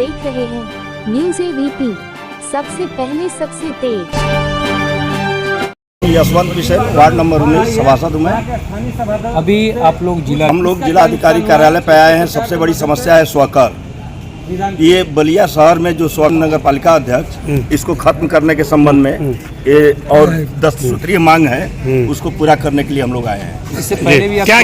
देख रहे हैं न्यूज़ एबीपी, सबसे पहले सबसे तेज। यशवंत किशोर, वार्ड नंबर 19 सभासद हूँ मैं। अभी आप लोग हम लोग जिला अधिकारी कार्यालय पे आए हैं। सबसे बड़ी समस्या है स्वकर। ये बलिया शहर में जो स्वर्ण नगर पालिका अध्यक्ष, इसको खत्म करने के संबंध में ये और 10 सूत्रीय मांग है, उसको पूरा करने के लिए हम लोग आए हैं। इससे पहले भी क्या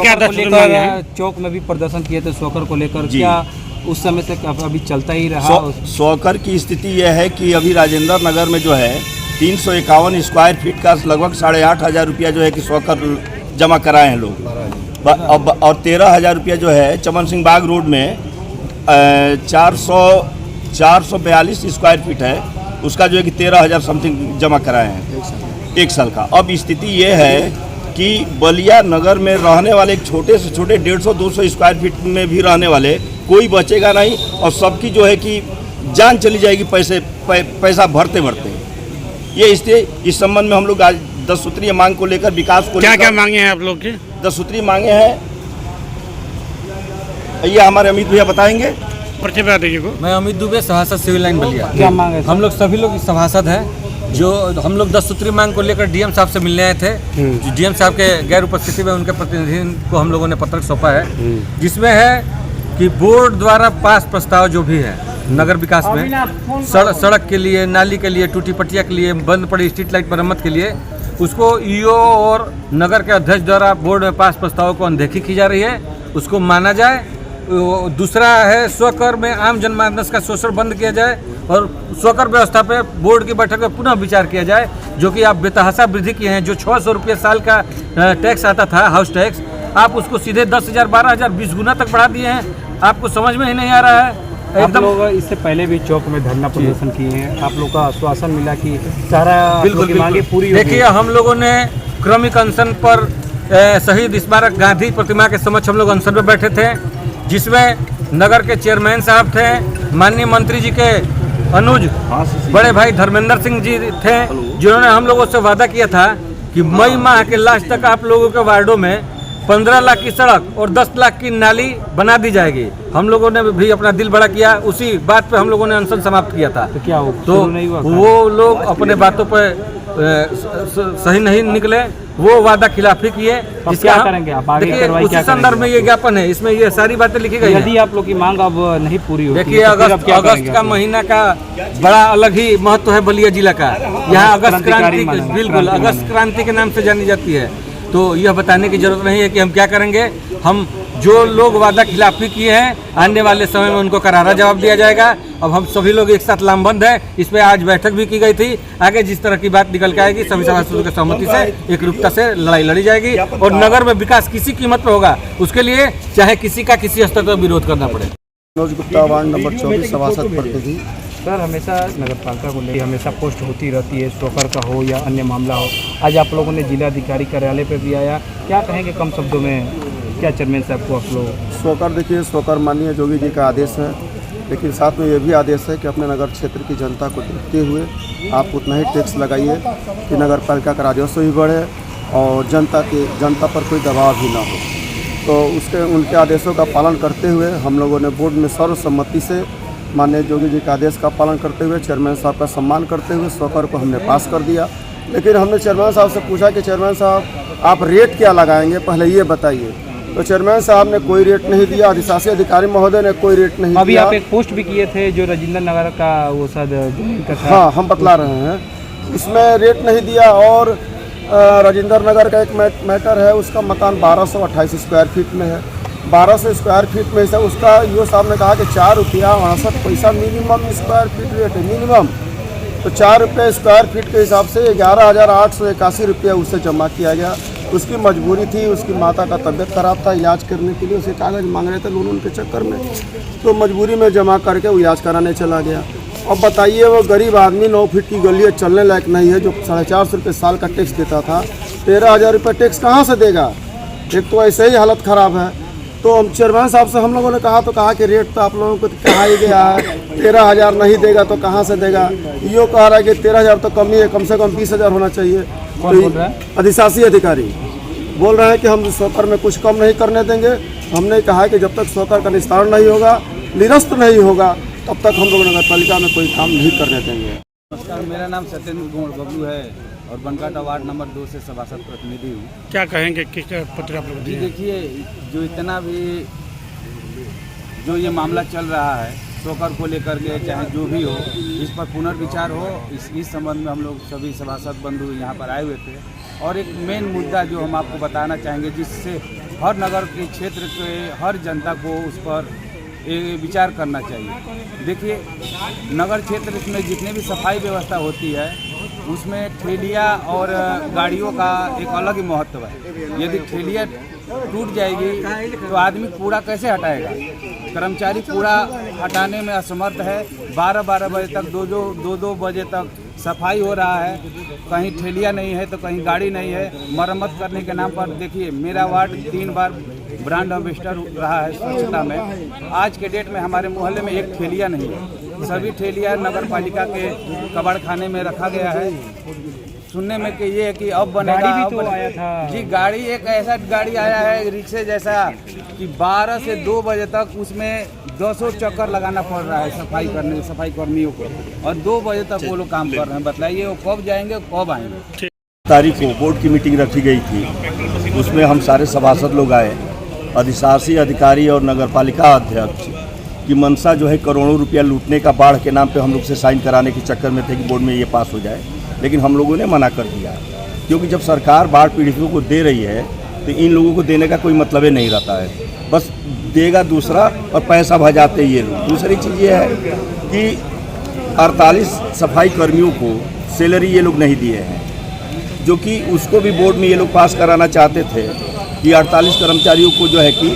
चौक में भी प्रदर्शन किए थे स्वकर को लेकर, क्या उस समय से अभी चलता ही रहा? स्वकर की स्थिति यह है कि अभी राजेंद्र नगर में जो है 351 स्क्वायर फीट का लगभग 8,500 रुपया जो है कि स्वकर जमा कराए हैं लोग, और 13,000 रुपया जो है चमन सिंह बाग रोड में 442 स्क्वायर फीट है, उसका जो है कि 13,000 समथिंग जमा कराए हैं एक साल का। अब स्थिति ये है कि बलिया नगर में रहने वाले छोटे से छोटे 150-200 स्क्वायर फीट में भी रहने वाले कोई बचेगा नहीं, और सबकी जो है कि जान चली जाएगी पैसा भरते भरते। ये इस संबंध में हम लोग आज 10 सूत्रीय मांग को लेकर विकास को क्या मांगे हैं आप लोग की? 10 सूत्रीय मांगे हैं, ये हमारे अमित भैया बताएंगे। परिचय बता दीजिए को। मैं अमित दुबे, सभासद सिविल लाइन बलिया। क्या मांग है? हम लोग सभी लोग सभासद हैं। जो हम लोग 10 सूत्रीय मांग को लेकर डीएम साहब से मिलने आए थे। डीएम साहब के गैर उपस्थिति में उनके प्रतिनिधि को हम लोगों ने पत्र सौंपा है, जिसमें है कि बोर्ड द्वारा पास प्रस्ताव जो भी है नगर विकास में, सड़क के लिए, नाली के लिए, टूटी पटिया के लिए, बंद पड़ी स्ट्रीट लाइट मरम्मत के लिए, उसको ईओ और नगर के अध्यक्ष द्वारा बोर्ड में पास प्रस्तावों को अनदेखी की जा रही है, उसको माना जाए। दूसरा है स्वकर में आम जनमानस का शोषण बंद किया जाए, और स्वकर व्यवस्था पे बोर्ड की बैठक में पुनः विचार किया जाए। जो कि आप बेतहाशा वृद्धि किए हैं, जो 600 रुपये साल का टैक्स आता था, हाउस टैक्स, आप उसको सीधे 10,000, 12,000, 20 गुना तक बढ़ा दिए हैं। आपको समझ में ही नहीं आ रहा है। एकदम लोग इससे पहले भी चौक में धरना प्रदर्शन किए हैं, आप लोग का आश्वासन मिला कि सारा मांगे पूरी होगी। देखिए, हम लोगों ने क्रमिक अनशन पर शहीद स्मारक गांधी प्रतिमा के समक्ष हम लोग अनशन में बैठे थे, जिसमें नगर के चेयरमैन साहब थे, माननीय मंत्री जी के अनुज बड़े भाई धर्मेंद्र सिंह जी थे, जिन्होंने हम लोगों से वादा किया था कि मई माह के लास्ट तक आप लोगों के वार्डों में 15 लाख की सड़क और 10 लाख की नाली बना दी जाएगी। हम लोगों ने भी अपना दिल बड़ा किया, उसी बात पे हम लोगों ने अनशन समाप्त किया था। तो क्या हो, तो वो लोग अपने बातों पे सही नहीं निकले, वो वादा खिलाफी किए। क्या करेंगे आप आगे? देखिए, उसी संदर्भ में ये ज्ञापन है, इसमें ये सारी बातें लिखी गई। यदि आप लोग की मांग अब नहीं पूरी होती, देखिए, अगस्त का महीना का बड़ा अलग ही महत्व है बलिया जिला का। यहाँ अगस्त क्रांति, बिल्कुल अगस्त क्रांति के नाम से जानी जाती है। तो यह बताने की जरूरत नहीं है कि हम क्या करेंगे। हम जो लोग वादा खिलाफी किए हैं, आने वाले समय में उनको करारा जवाब दिया जाएगा। अब हम सभी लोग एक साथ लामबंद हैं। इस पर आज बैठक भी की गई थी। आगे जिस तरह की बात निकल के आएगी, सभी सभासदों की सहमति से, एकरूपता से लड़ाई लड़ी जाएगी, और नगर में विकास किसी कीमत पर होगा, उसके लिए चाहे किसी का किसी स्तर पर विरोध करना पड़े। मनोज गुप्ता, वार्ड नंबर 24 सभासद प्रतिनिधि। सर, हमेशा नगर पालिका को लेकर हमेशा पोस्ट होती रहती है, स्वकर का हो या अन्य मामला हो। आज आप लोगों ने जिला अधिकारी कार्यालय पे भी आया, क्या कहेंगे कम शब्दों में? क्या चेयरमैन साहब को आप लोग? स्वकर, देखिए, स्वकर माननीय जोगी जी का आदेश है, लेकिन साथ में ये भी आदेश है कि अपने नगर क्षेत्र की जनता को देखते हुए आप उतना ही टैक्स लगाइए कि नगर पालिका का राजस्व भी बढ़े और जनता पर कोई दबाव भी ना हो। तो उनके आदेशों का पालन करते हुए हम लोगों ने बोर्ड में सर्वसम्मति से माननीय जोगी जी का आदेश का पालन करते हुए, चेयरमैन साहब का सम्मान करते हुए स्वकर को हमने पास कर दिया। लेकिन हमने चेयरमैन साहब से पूछा कि चेयरमैन साहब, आप रेट क्या लगाएंगे, पहले ये बताइए। तो चेयरमैन साहब ने कोई रेट नहीं दिया, अधिशासी अधिकारी महोदय ने कोई रेट नहीं दिया। अभी आप एक पोस्ट भी किए थे जो राजेंद्र नगर का, वो शायद हाँ, हम बतला रहे हैं, इसमें रेट नहीं दिया। और राजेंद्र नगर का एक मैटर है, उसका मकान 1228 स्क्वायर फीट में है। 1200 स्क्वायर फीट में से उसका ईओ साहब ने कहा कि 4 रुपया 62 पैसा मिनिमम स्क्वायर फीट रेट है, मिनिमम। तो 4 रुपये स्क्वायर फीट के हिसाब से 11,881 रुपया उससे जमा किया गया। उसकी मजबूरी थी, उसकी माता का तबीयत खराब था, इलाज करने के लिए उसे कागज़ मांग रहे थे लोन के चक्कर में, तो मजबूरी में जमा करके वो इलाज कराने चला गया। अब बताइए, वो गरीब आदमी 9 फीट की गली चलने लायक नहीं है, जो 450 रुपये साल का टैक्स देता था, 13,000 रुपये टैक्स कहाँ से देगा? एक तो ऐसे ही हालत ख़राब है। तो हम चेयरमैन साहब से हम लोगों ने कहा कि रेट तो आप लोगों को कहा ही गया है, 13,000 नहीं देगा तो कहाँ से देगा? यो कह रहा है कि 13,000 तो कम ही है, कम से कम 20,000 होना चाहिए। कौन बोल रहा है? अधिशासी अधिकारी बोल रहे हैं कि हम स्वकर में कुछ कम नहीं करने देंगे। हमने कहा कि जब तक स्वकर का निस्तारण नहीं होगा, निरस्त नहीं होगा, तब तक हम लोग नगर पालिका में कोई काम नहीं करने देंगे। नमस्कार, मेरा नाम सत्येंद्र कुमार बबलू है और बनकाटा वार्ड नंबर 2 से सभासद प्रतिनिधि हूँ। क्या कहेंगे, किस पत्र आप लोग जी दिए? देखिए, जो इतना भी जो ये मामला चल रहा है शोकर को लेकर के, चाहे जो भी हो, इस पर पुनर्विचार हो। इस संबंध में हम लोग सभी सभासद बंधु यहाँ पर आए हुए थे और एक मेन मुद्दा जो हम आपको बताना चाहेंगे, जिससे हर नगर के क्षेत्र के हर जनता को उस पर विचार करना चाहिए। देखिए, नगर क्षेत्र में जितने भी सफाई व्यवस्था होती है उसमें ठेलिया और गाड़ियों का एक अलग ही महत्व है। यदि ठेलिया टूट जाएगी तो आदमी कूड़ा कैसे हटाएगा? कर्मचारी कूड़ा हटाने में असमर्थ है। 12-12 बजे तक, 2-2 बजे तक सफाई हो रहा है, कहीं ठेलिया नहीं है तो कहीं गाड़ी नहीं है। मरम्मत करने के नाम पर देखिए, मेरा वार्ड 3 बार ब्रांड एम्बेसडर रहा है स्वच्छता में। आज के डेट में हमारे मोहल्ले में एक ठेलिया नहीं है। सभी ठेलिया नगर पालिका के कबाड़ खाने में रखा गया है। सुनने में कि ये है कि अब बनेगा, गाड़ी भी अब तो बनेगा। आया था। जी, गाड़ी एक ऐसा गाड़ी आया है रिक्शे जैसा कि 12 से 2 बजे तक उसमें 200 चक्कर लगाना पड़ रहा है सफाई कर्मियों को, और 2 बजे तक वो लोग काम कर रहे हैं। बताइए वो कब जाएंगे, कब आएंगे? तारीख को बोर्ड की मीटिंग रखी गई थी, उसमें हम सारे सभासद लोग आए। अधिशासी अधिकारी और नगर पालिका अध्यक्ष की मंशा जो है करोड़ों रुपया लूटने का बाढ़ के नाम पे हम लोग से साइन कराने के चक्कर में थे कि बोर्ड में ये पास हो जाए, लेकिन हम लोगों ने मना कर दिया, क्योंकि जब सरकार बाढ़ पीड़ितों को दे रही है तो इन लोगों को देने का कोई मतलब ही नहीं रहता है। बस देगा दूसरा और पैसा भजाते ये लोग। दूसरी चीज़ ये है कि 48 सफाई कर्मियों को सैलरी ये लोग नहीं दिए हैं, जो कि उसको भी बोर्ड में ये लोग पास कराना चाहते थे कि 48 कर्मचारियों को जो है कि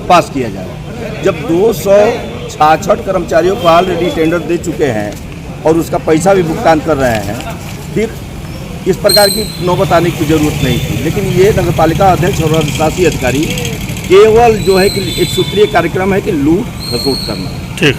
पास किया जाए। जब 266 कर्मचारियों को ऑलरेडी टेंडर दे चुके हैं और उसका पैसा भी भुगतान कर रहे हैं, फिर इस प्रकार की नौबत आने की जरूरत नहीं थी। लेकिन ये नगर पालिका अध्यक्ष और अधिशासी अधिकारी केवल जो है कि एक सूत्रीय कार्यक्रम है कि लूट खसोट करना। ठीक।